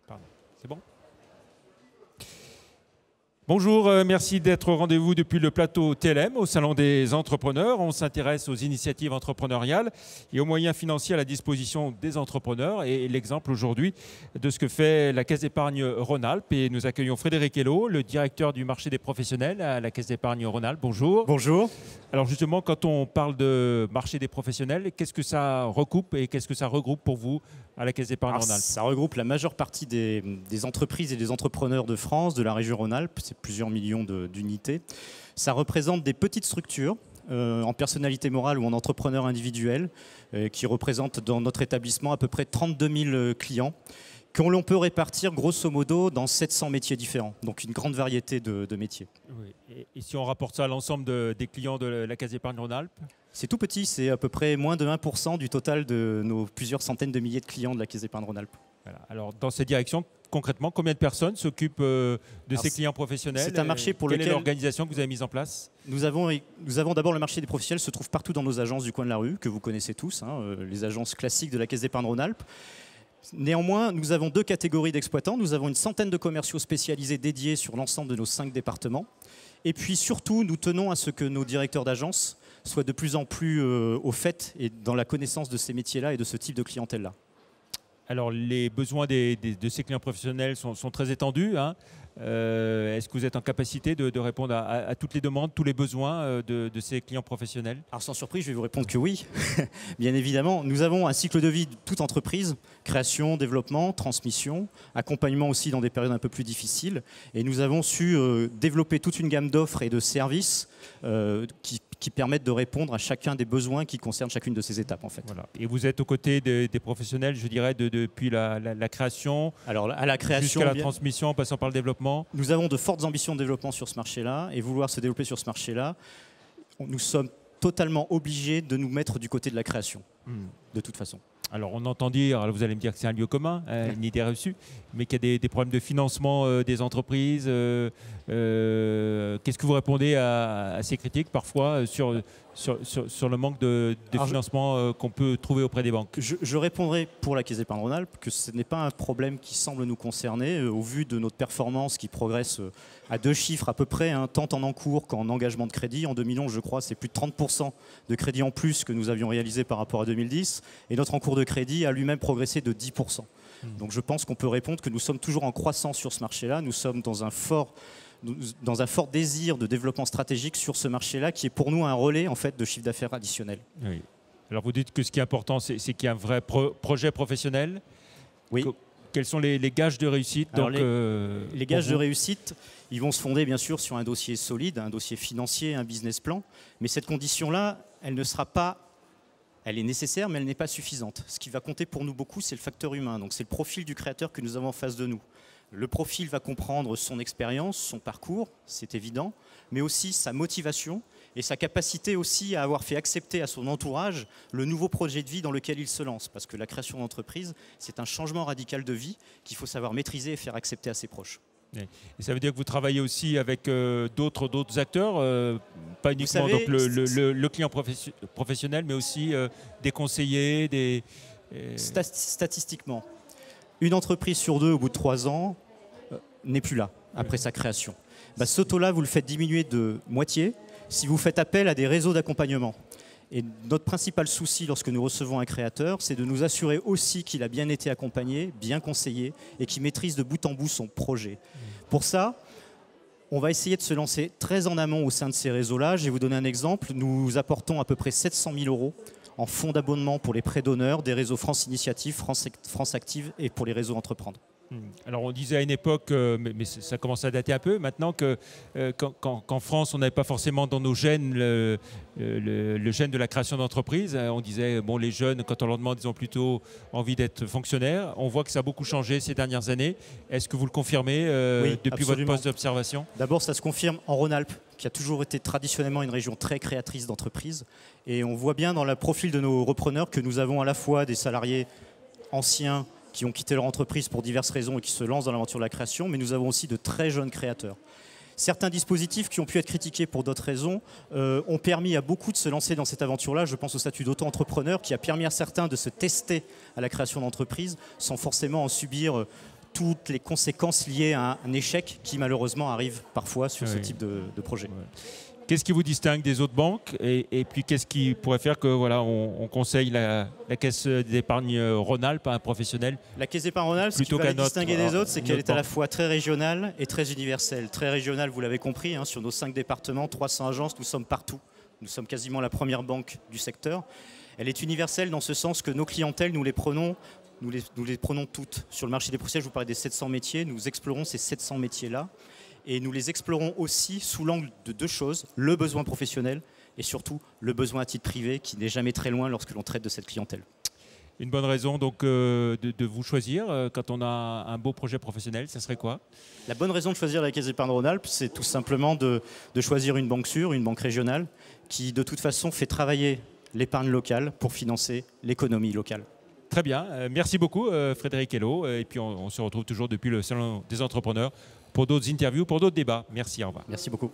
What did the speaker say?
Pardon. C'est bon? Bonjour, merci d'être au rendez-vous depuis le plateau TLM, au Salon des entrepreneurs. On s'intéresse aux initiatives entrepreneuriales et aux moyens financiers à la disposition des entrepreneurs. Et l'exemple aujourd'hui de ce que fait la Caisse d'épargne Rhône-Alpes. Et nous accueillons Frédéric Hello, le directeur du marché des professionnels à la Caisse d'épargne Rhône-Alpes. Bonjour. Bonjour. Alors justement, quand on parle de marché des professionnels, qu'est-ce que ça recoupe et qu'est-ce que ça regroupe pour vous à la Caisse d'épargne Rhône-Alpes? Ça regroupe la majeure partie des entreprises et des entrepreneurs de France, de la région Rhône-Alpes. C'est plusieurs millions d'unités. Ça représente des petites structures en personnalité morale ou en entrepreneur individuel qui représentent dans notre établissement à peu près 32 000 clients qu'on peut répartir grosso modo dans 700 métiers différents. Donc une grande variété de métiers. Oui. Et si on rapporte ça à l'ensemble des clients de la Caisse d'épargne Rhône-Alpes? C'est tout petit, c'est à peu près moins de 1% du total de nos plusieurs centaines de milliers de clients de la Caisse d'épargne Rhône-Alpes. Voilà. Alors dans cette direction, concrètement, combien de personnes s'occupent de ces clients professionnels? C'est un marché pour lequel... Quelle est l'organisation que vous avez mise en place? Nous avons d'abord le marché des professionnels se trouve partout dans nos agences du coin de la rue, que vous connaissez tous, les agences classiques de la Caisse d'épargne Rhône-Alpes. Néanmoins, nous avons deux catégories d'exploitants. Nous avons une centaine de commerciaux spécialisés dédiés sur l'ensemble de nos 5 départements. Et puis surtout, nous tenons à ce que nos directeurs d'agence soient de plus en plus au fait et dans la connaissance de ces métiers-là et de ce type de clientèle-là. Alors, les besoins de ces clients professionnels sont très étendus. Est-ce que vous êtes en capacité de répondre à toutes les demandes, tous les besoins de ces clients professionnels? Alors sans surprise, je vais vous répondre que oui. Bien évidemment, nous avons un cycle de vie de toute entreprise, création, développement, transmission, accompagnement aussi dans des périodes un peu plus difficiles. Et nous avons su développer toute une gamme d'offres et de services qui permettent de répondre à chacun des besoins qui concernent chacune de ces étapes en fait. Voilà. Et vous êtes aux côtés des professionnels, je dirais, depuis la création, alors, à la création jusqu'à la transmission, en passant par le développement. Nous avons de fortes ambitions de développement sur ce marché-là et vouloir se développer sur ce marché-là, nous sommes totalement obligés de nous mettre du côté de la création, de toute façon. Alors on entend dire, alors vous allez me dire que c'est un lieu commun, une idée reçue, mais qu'il y a des problèmes de financement des entreprises. Qu'est-ce que vous répondez à ces critiques parfois sur le manque de financement qu'on peut trouver auprès des banques? Je répondrai pour la Caisse d'épargne Rhône-Alpes que ce n'est pas un problème qui semble nous concerner au vu de notre performance qui progresse à 2 chiffres à peu près, tant en encours qu'en engagement de crédit. En 2011, je crois, c'est plus de 30% de crédit en plus que nous avions réalisé par rapport à 2010. Et notre encours de crédit a lui-même progressé de 10%. Donc je pense qu'on peut répondre que nous sommes toujours en croissance sur ce marché-là. Nous sommes dans un fort désir de développement stratégique sur ce marché-là qui est pour nous un relais en fait, de chiffre d'affaires additionnel. Oui. Alors vous dites que ce qui est important, c'est qu'il y a un vrai projet professionnel. Oui. Quels sont les gages de réussite? Alors, les gages de réussite, ils vont se fonder bien sûr sur un dossier solide, un dossier financier, un business plan. Mais cette condition-là, elle est nécessaire, mais elle n'est pas suffisante. Ce qui va compter pour nous beaucoup, c'est le facteur humain. Donc c'est le profil du créateur que nous avons en face de nous. Le profil va comprendre son expérience, son parcours, c'est évident, mais aussi sa motivation et sa capacité aussi à avoir fait accepter à son entourage le nouveau projet de vie dans lequel il se lance. Parce que la création d'entreprise, c'est un changement radical de vie qu'il faut savoir maîtriser et faire accepter à ses proches. Et ça veut dire que vous travaillez aussi avec d'autres acteurs, pas uniquement donc le client professionnel, mais aussi des conseillers, Statistiquement, une entreprise sur 2 au bout de 3 ans n'est plus là après sa création. Ce taux-là, vous le faites diminuer de moitié si vous faites appel à des réseaux d'accompagnement. Et notre principal souci lorsque nous recevons un créateur, c'est de nous assurer aussi qu'il a bien été accompagné, bien conseillé et qu'il maîtrise de bout en bout son projet. Pour ça, on va essayer de se lancer très en amont au sein de ces réseaux-là. Je vais vous donner un exemple. Nous apportons à peu près 700 000 € en fonds d'abonnement pour les prêts d'honneur des réseaux France Initiative, France Active et pour les réseaux Entreprendre. Alors on disait à une époque, mais ça commence à dater un peu maintenant, qu'en France on n'avait pas forcément dans nos gènes le gène de la création d'entreprise. On disait, bon, les jeunes, quand on leur demande, ils ont plutôt envie d'être fonctionnaires. On voit que ça a beaucoup changé ces dernières années. Est-ce que vous le confirmez Oui, depuis absolument. votre poste d'observation? qui ça se confirme en Rhône-Alpes, qui a toujours été traditionnellement une région très créatrice d'entreprises. Et on voit bien dans le profil de nos repreneurs que nous avons à la fois des salariés anciens qui ont quitté leur entreprise pour diverses raisons et qui se lancent dans l'aventure de la création, mais nous avons aussi de très jeunes créateurs. Certains dispositifs qui ont pu être critiqués pour d'autres raisons ont permis à beaucoup de se lancer dans cette aventure-là. Je pense au statut d'auto-entrepreneur qui a permis à certains de se tester à la création d'entreprise sans forcément en subir toutes les conséquences liées à un échec qui malheureusement arrive parfois sur ce type de projet. Qu'est-ce qui vous distingue des autres banques et puis qu'est-ce qui pourrait faire que voilà, on conseille la caisse d'épargne Rhône-Alpes à un professionnel? La caisse d'épargne Rhône-Alpes, ce qui va la distinguer des autres, c'est qu'elle est à la fois très régionale et très universelle. Très régionale, vous l'avez compris, hein, sur nos 5 départements, 300 agences, nous sommes partout. Nous sommes quasiment la première banque du secteur. Elle est universelle dans ce sens que nos clientèles, nous les prenons toutes. Sur le marché des professionnels, je vous parlais des 700 métiers, nous explorons ces 700 métiers-là. Et nous les explorons aussi sous l'angle de 2 choses, le besoin professionnel et surtout le besoin à titre privé qui n'est jamais très loin lorsque l'on traite de cette clientèle. Une bonne raison donc de vous choisir quand on a un beau projet professionnel, ça serait quoi? La bonne raison de choisir la Caisse d'épargne Rhône-Alpes, c'est tout simplement de choisir une banque sûre, une banque régionale, qui de toute façon fait travailler l'épargne locale pour financer l'économie locale. Très bien, merci beaucoup Frédéric Hello, et puis on se retrouve toujours depuis le Salon des entrepreneurs pour d'autres interviews, pour d'autres débats. Merci, au revoir. Merci beaucoup.